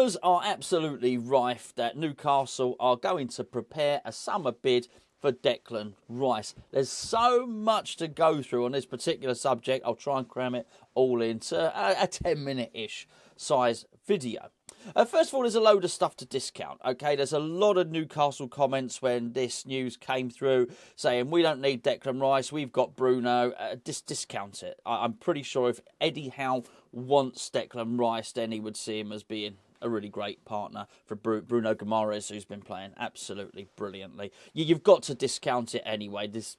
Rumours are absolutely rife that Newcastle are going to prepare a summer bid for Declan Rice. There's so much to go through on this particular subject. I'll try and cram it all into a 10-minute-ish size video. First of all, there's a load of stuff to discount, okay? There's a lot of Newcastle comments when this news came through saying, we don't need Declan Rice, we've got Bruno. Discount it. I'm pretty sure if Eddie Howe wants Declan Rice, then he would see him as being a really great partner for Bruno Guimaraes, who's been playing absolutely brilliantly. You've got to discount it anyway. This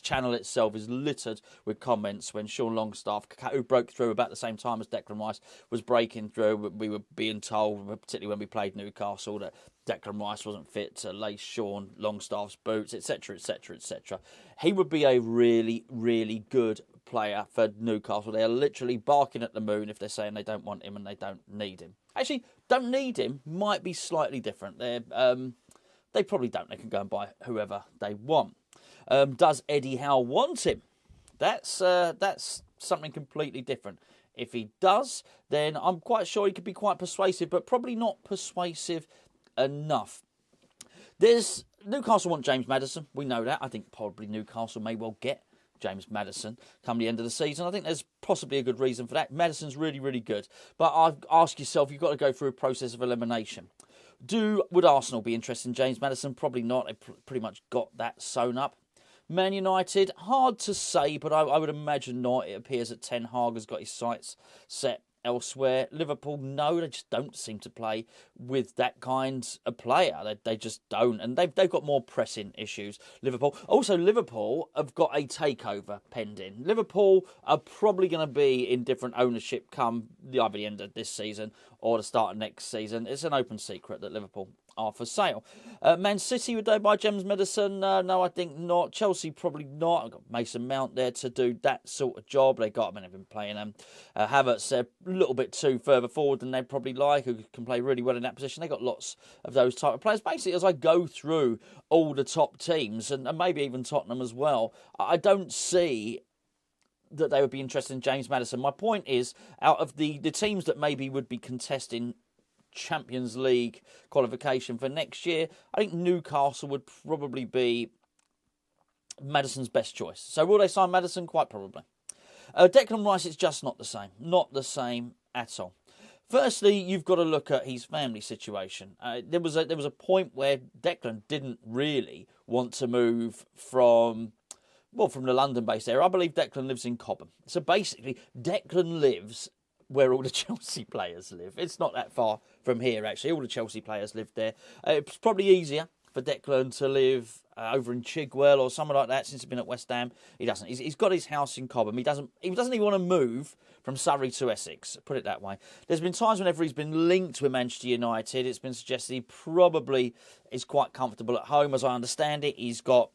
channel itself is littered with comments when Sean Longstaff, who broke through about the same time as Declan Rice was breaking through. We were being told, particularly when we played Newcastle, that Declan Rice wasn't fit to lace Sean Longstaff's boots, etc, etc, etc. He would be a really, really good player for Newcastle. They are literally barking at the moon if they're saying they don't want him and they don't need him. Actually, don't need him might be slightly different. They probably don't. They can go and buy whoever they want. Does Eddie Howe want him? That's something completely different. If he does, then I'm quite sure he could be quite persuasive, but probably not persuasive enough. Newcastle want James Maddison. We know that. I think probably Newcastle may well get James Maddison come the end of the season. I think there's possibly a good reason for that. Maddison's really, really good. But ask yourself, you've got to go through a process of elimination. Would Arsenal be interested in James Maddison? Probably not. They pretty much got that sewn up. Man United, hard to say, but I would imagine not. It appears that Ten Hag has got his sights set elsewhere. Liverpool, no, they just don't seem to play with that kind of player. They just don't, and they've got more pressing issues. Liverpool have got a takeover pending. Liverpool are probably going to be in different ownership come either the end of this season or the start of next season. It's an open secret that Liverpool are for sale. Man City, would they buy James Maddison? No, I think not. Chelsea, probably not. I've got Mason Mount there to do that sort of job. They got him and have been playing him. Havertz, a little bit too further forward than they'd probably like, who can play really well in that position. They got lots of those type of players. Basically, as I go through all the top teams, and maybe even Tottenham as well, I don't see that they would be interested in James Maddison. My point is, out of the teams that maybe would be contesting Champions League qualification for next year, I think Newcastle would probably be Maddison's best choice. So will they sign Maddison? Quite probably. Declan Rice, it's just not the same. Not the same at all. Firstly, you've got to look at his family situation. There was a point where Declan didn't really want to move from the London-based area. I believe Declan lives in Cobham. So basically, Declan lives where all the Chelsea players live. It's not that far from here, actually. All the Chelsea players live there. It's probably easier for Declan to live over in Chigwell or somewhere like that since he's been at West Ham. He doesn't. He's got his house in Cobham. He doesn't even want to move from Surrey to Essex, put it that way. There's been times whenever he's been linked with Manchester United, it's been suggested he probably is quite comfortable at home, as I understand it. He's got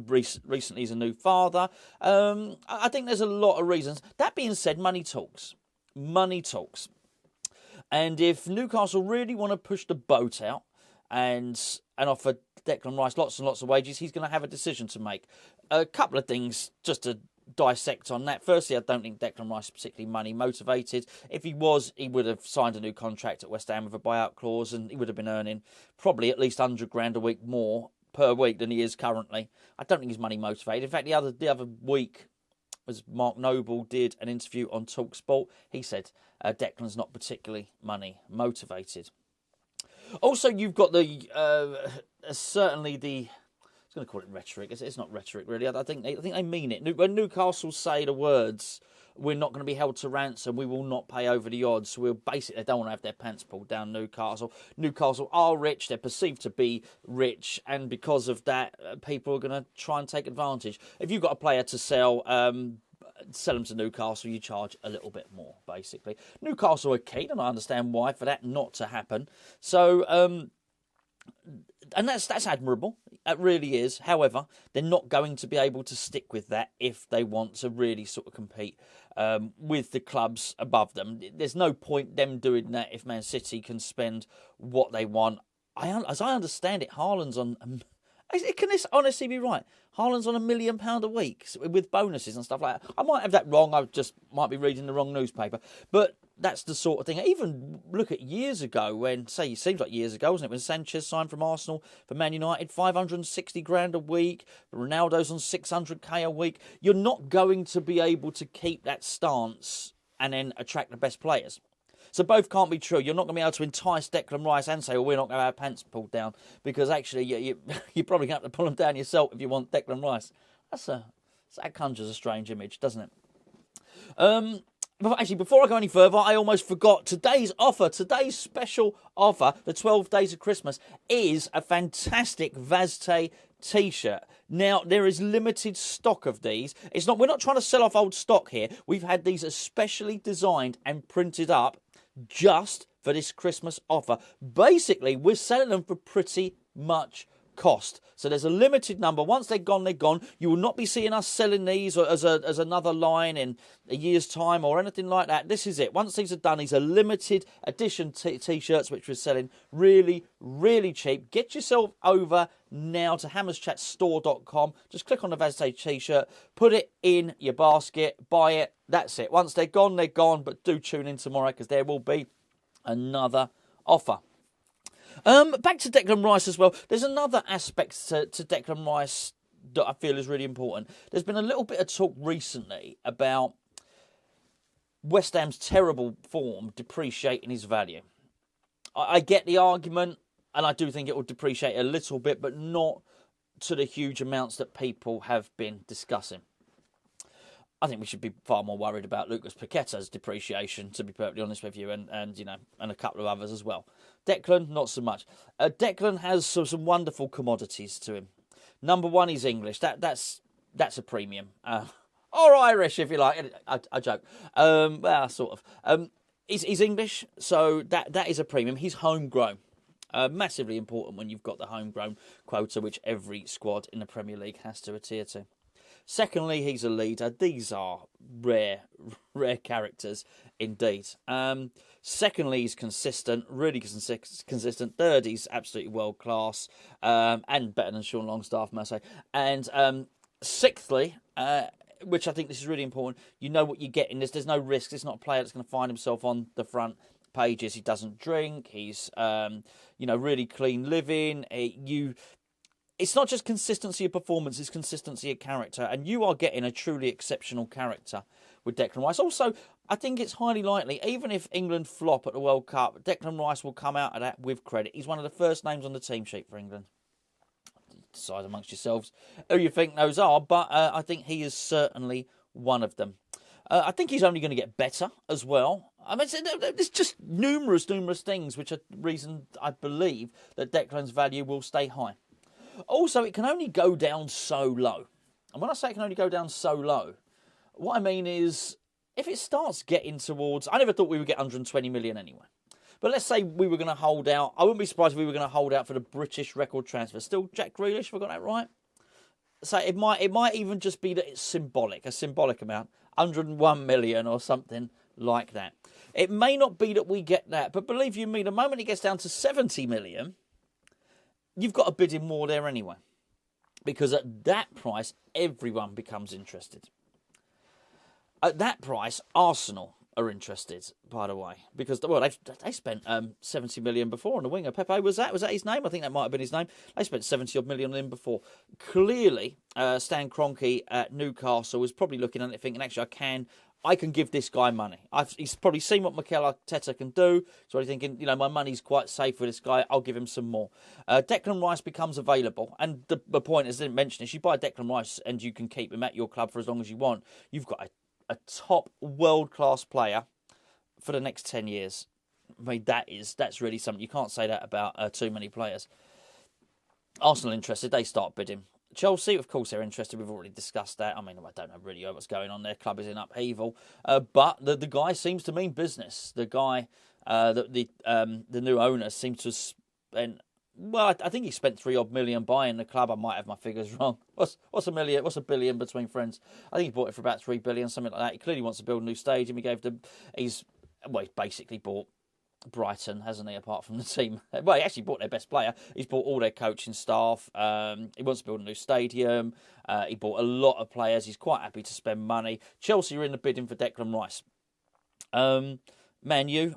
recently he's a new father. I think there's a lot of reasons. That being said, money talks. Money talks. And if Newcastle really want to push the boat out and offer Declan Rice lots and lots of wages, he's going to have a decision to make. A couple of things just to dissect on that. Firstly, I don't think Declan Rice is particularly money motivated. If he was, he would have signed a new contract at West Ham with a buyout clause, and he would have been earning probably at least £100,000 a week more per week than he is currently. I don't think he's money motivated. In fact, the other week, as Mark Noble did an interview on TalkSport, he said Declan's not particularly money motivated. Also, you've got certainly the, I was going to call it rhetoric. It's not rhetoric really. I think they mean it. When Newcastle say the words, "We're not going to be held to ransom, we will not pay over the odds," they don't want to have their pants pulled down. Newcastle are rich, they're perceived to be rich, and because of that, people are going to try and take advantage. If you've got a player to sell them to Newcastle, you charge a little bit more, basically. Newcastle are keen, and I understand why, for that not to happen. So, and that's admirable. It really is. However, they're not going to be able to stick with that if they want to really sort of compete with the clubs above them. There's no point them doing that if Man City can spend what they want. As I understand it, Haaland's on Can this honestly be right? Haaland's on £1 million a week with bonuses and stuff like that. I might have that wrong. I just might be reading the wrong newspaper. But that's the sort of thing. Even look at years ago when, say, it seems like years ago, wasn't it, when Sanchez signed from Arsenal for Man United, 560 grand a week. Ronaldo's on 600k a week. You're not going to be able to keep that stance and then attract the best players. So both can't be true. You're not going to be able to entice Declan Rice and say, well, we're not going to have pants pulled down, because actually you're probably going to have to pull them down yourself if you want Declan Rice. That conjures a strange image, doesn't it? Actually, before I go any further, I almost forgot today's special offer, the 12 days of Christmas, is a fantastic Vaz Te T-Shirt. Now, there is limited stock of these. We're not trying to sell off old stock here. We've had these especially designed and printed up just for this Christmas offer. Basically, we're selling them for pretty much cost. So there's a limited number. Once they're gone, they're gone. You will not be seeing us selling these as another line in a year's time or anything like that. This is it. Once these are done, these are limited edition T-shirts, which we're selling really, really cheap. Get yourself over now to hammerschatstore.com. Just click on the Vaz Te T-shirt, put it in your basket, buy it. That's it. Once they're gone, they're gone. But do tune in tomorrow, because there will be another offer. Back to Declan Rice as well. There's another aspect to Declan Rice that I feel is really important. There's been a little bit of talk recently about West Ham's terrible form depreciating his value. I get the argument, and I do think it will depreciate a little bit, but not to the huge amounts that people have been discussing. I think we should be far more worried about Lucas Paqueta's depreciation, to be perfectly honest with you, and a couple of others as well. Declan, not so much. Declan has some wonderful commodities to him. Number one, he's English. That's a premium. Or Irish, if you like. I joke. Well, sort of. He's English, so that is a premium. He's homegrown. Massively important when you've got the homegrown quota, which every squad in the Premier League has to adhere to. Secondly, he's a leader. These are rare characters indeed. Secondly, he's consistent, really consistent. Third, he's absolutely world class, and better than Sean Longstaff, must I say. And sixthly, which I think this is really important, you know what you get in this. There's no risk. It's not a player that's going to find himself on the front pages. He doesn't drink. He's really clean living. It's not just consistency of performance, it's consistency of character. And you are getting a truly exceptional character with Declan Rice. Also, I think it's highly likely, even if England flop at the World Cup, Declan Rice will come out of that with credit. He's one of the first names on the team sheet for England. Decide amongst yourselves who you think those are, but I think he is certainly one of them. I think he's only going to get better as well. I mean, there's just numerous things which are the reason I believe that Declan's value will stay high. Also, it can only go down so low. And when I say it can only go down so low, what I mean is, if it starts getting towards... I never thought we would get 120 million anyway. But let's say we were going to hold out. I wouldn't be surprised if we were going to hold out for the British record transfer. Still Jack Grealish, if I got that right? So it might even just be that it's symbolic, a symbolic amount. 101 million or something like that. It may not be that we get that, but believe you me, the moment it gets down to 70 million... you've got a bidding war there anyway. Because at that price, everyone becomes interested. At that price, Arsenal are interested, by the way. Because, well, they spent 70 million before on the winger. Pepe, was that his name? I think that might have been his name. They spent 70-odd million on him before. Clearly, Stan Kroenke at Newcastle was probably looking at it thinking, actually, I can give this guy money. He's probably seen what Mikel Arteta can do. So he's thinking, my money's quite safe with this guy. I'll give him some more. Declan Rice becomes available. And the point, as I didn't mention, is you buy Declan Rice and you can keep him at your club for as long as you want. You've got a top world-class player for the next 10 years. I mean, that's really something. You can't say that about too many players. Arsenal interested. They start bidding. Chelsea, of course, they're interested. We've already discussed that. I mean, I don't know really what's going on. Their club is in upheaval. But the guy seems to mean business. The guy, the new owner seems to spend... Well, I think he spent 3-odd million buying the club. I might have my figures wrong. What's a million? What's a billion between friends? I think he bought it for about 3 billion, something like that. He clearly wants to build a new stadium. He's basically bought Brighton, hasn't he, apart from the team? Well, he actually bought their best player. He's bought all their coaching staff. He wants to build a new stadium. He bought a lot of players. He's quite happy to spend money. Chelsea are in the bidding for Declan Rice. Man U,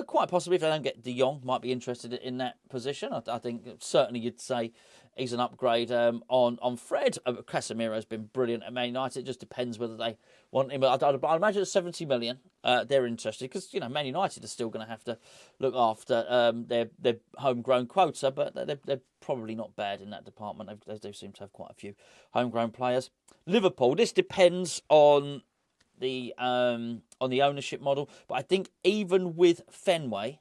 quite possibly, if they don't get De Jong, might be interested in that position. I think certainly you'd say he's an upgrade on Fred. Casemiro's been brilliant at Man United. It just depends whether they want him. I'd imagine at 70 million, they're interested because, Man United are still going to have to look after their homegrown quota, but they're probably not bad in that department. They do seem to have quite a few homegrown players. Liverpool, this depends on the ownership model, but I think even with Fenway,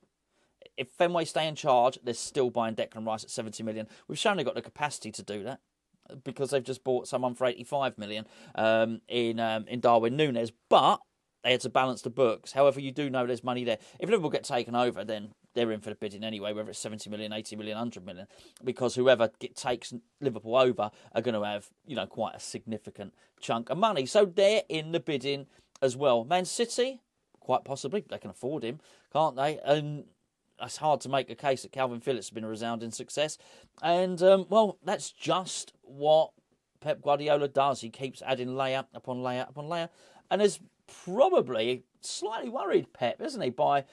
if Fenway stay in charge, they're still buying Declan Rice at 70 million. We've shown they've got the capacity to do that because they've just bought someone for 85 million in Darwin Núñez, but they had to balance the books. However, you do know there's money there. If Liverpool get taken over, then they're in for the bidding anyway, whether it's 70 million, 80 million, 100 million, because whoever takes Liverpool over are going to have, quite a significant chunk of money. So they're in the bidding as well. Man City, quite possibly, they can afford him, can't they? And it's hard to make a case that Calvin Phillips has been a resounding success. And, that's just what Pep Guardiola does. He keeps adding layer upon layer upon layer. And there's probably slightly worried Pep, isn't he, by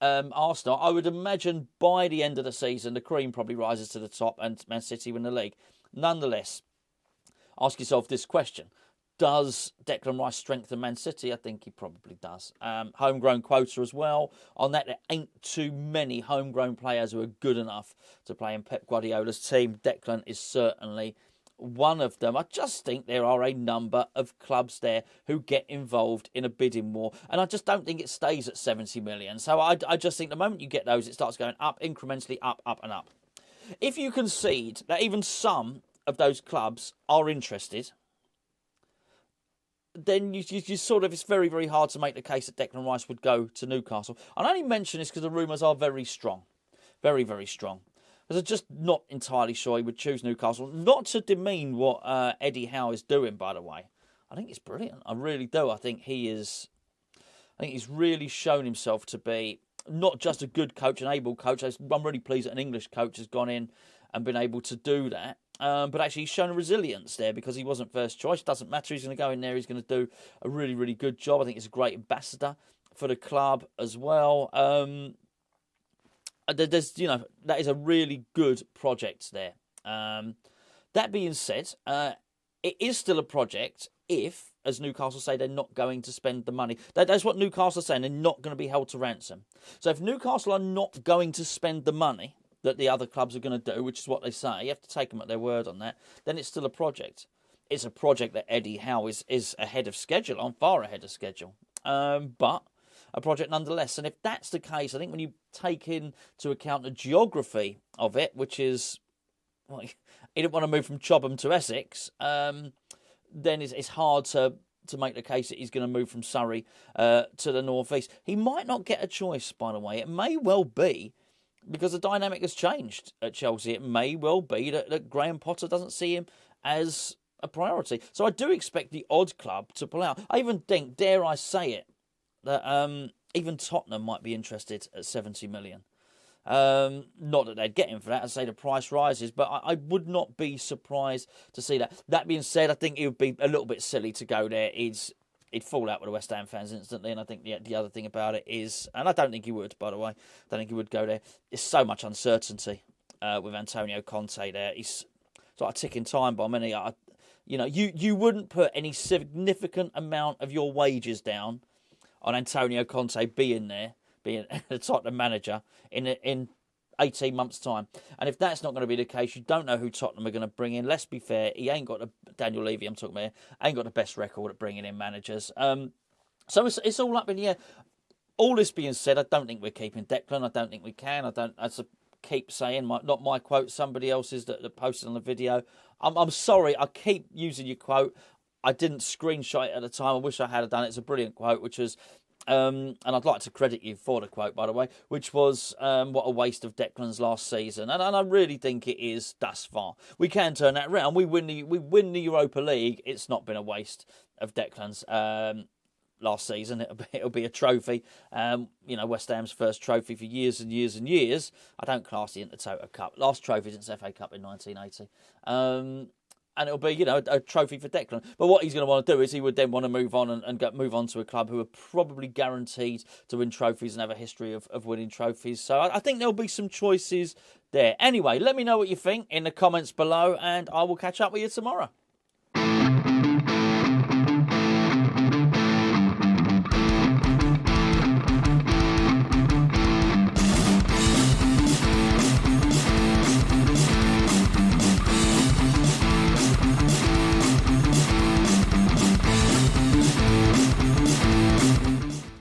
Arsenal. I would imagine by the end of the season, the cream probably rises to the top and Man City win the league. Nonetheless, ask yourself this question. Does Declan Rice strengthen Man City? I think he probably does. Homegrown quota as well. On that, there ain't too many homegrown players who are good enough to play in Pep Guardiola's team. Declan is certainly one of them. I just think there are a number of clubs there who get involved in a bidding war, and I just don't think it stays at 70 million. So I just think the moment you get those, it starts going up incrementally, up, up and up. If you concede that even some of those clubs are interested, then you sort of, it's very, very hard to make the case that Declan Rice would go to Newcastle. I only mention this because the rumours are very strong. Very, very strong. Because I'm just not entirely sure he would choose Newcastle. Not to demean what Eddie Howe is doing, by the way. I think it's brilliant. I really do. I think he's really shown himself to be not just a good coach, an able coach. I'm really pleased that an English coach has gone in and been able to do that. But actually, he's shown a resilience there because he wasn't first choice. Doesn't matter. He's going to go in there. He's going to do a really, really good job. I think he's a great ambassador for the club as well. There's, that is a really good project there. That being said, it is still a project if, as Newcastle say, they're not going to spend the money. That's what Newcastle are saying. They're not going to be held to ransom. So if Newcastle are not going to spend the money that the other clubs are going to do, which is what they say, you have to take them at their word on that, then it's still a project. It's a project that Eddie Howe is ahead of schedule, on far ahead of schedule. But a project nonetheless. And if that's the case, I think when you take into account the geography of it, which is, well, he didn't want to move from Chobham to Essex, then it's hard to make the case that he's going to move from Surrey to the northeast. He might not get a choice, by the way. It may well be, because the dynamic has changed at Chelsea, it may well be that Graham Potter doesn't see him as a priority. So I do expect the odd club to pull out. I even think, dare I say it, that even Tottenham might be interested at 70 million. Not that they'd get him for that. I'd say the price rises, but I would not be surprised to see that. That being said, I think it would be a little bit silly to go there. He'd fall out with the West Ham fans instantly, and I think the other thing about it is, and I don't think he would, by the way, I don't think he would go there. There's so much uncertainty with Antonio Conte there. He's sort of ticking time bomb, and you wouldn't put any significant amount of your wages down on Antonio Conte being there, being the Tottenham manager in 18 months' time. And if that's not going to be the case, you don't know who Tottenham are going to bring in. Let's be fair, he ain't got Daniel Levy, I'm talking about, ain't got the best record at bringing in managers. So it's all up in the air. All this being said, I don't think we're keeping Declan. I don't think we can. I keep saying, not my quote, somebody else's that posted on the video. I'm sorry, I keep using your quote. I didn't screenshot it at the time. I wish I had done it. It's a brilliant quote, which was, and I'd like to credit you for the quote, by the way, which was, what a waste of Declan's last season. And I really think it is thus far. We can turn that around. We win the Europa League. It's not been a waste of Declan's. last season. It'll be a trophy. West Ham's first trophy for years and years and years. I don't class the Intertoto Cup. Last trophy since FA Cup in 1980. And it'll be, a trophy for Declan. But what he's going to want to do is he would then want to move on and move on to a club who are probably guaranteed to win trophies and have a history of winning trophies. So I think there'll be some choices there. Anyway, let me know what you think in the comments below, and I will catch up with you tomorrow.